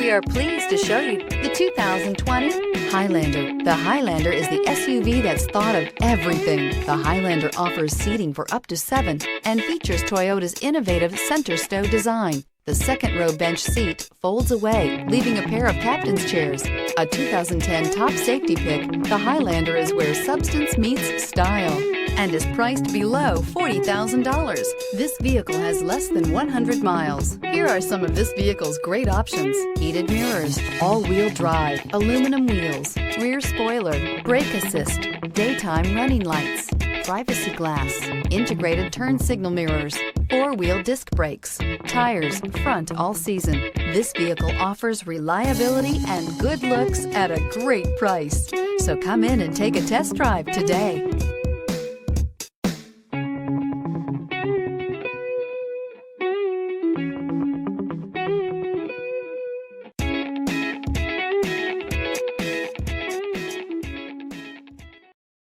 We are pleased to show you the 2020 Highlander. The Highlander is the SUV that's thought of everything. The Highlander offers seating for up to 7 and features Toyota's innovative center stow design. The second row bench seat folds away, leaving a pair of captain's chairs. A 2010 top safety pick, the Highlander is where substance meets style and is priced below $40,000. This vehicle has less than 100 miles. Here are some of this vehicle's great options: heated mirrors, all-wheel drive, aluminum wheels, rear spoiler, brake assist, daytime running lights, privacy glass, integrated turn signal mirrors, 4-wheel disc brakes, tires front all season. This vehicle offers reliability and good looks at a great price. So come in and take a test drive today.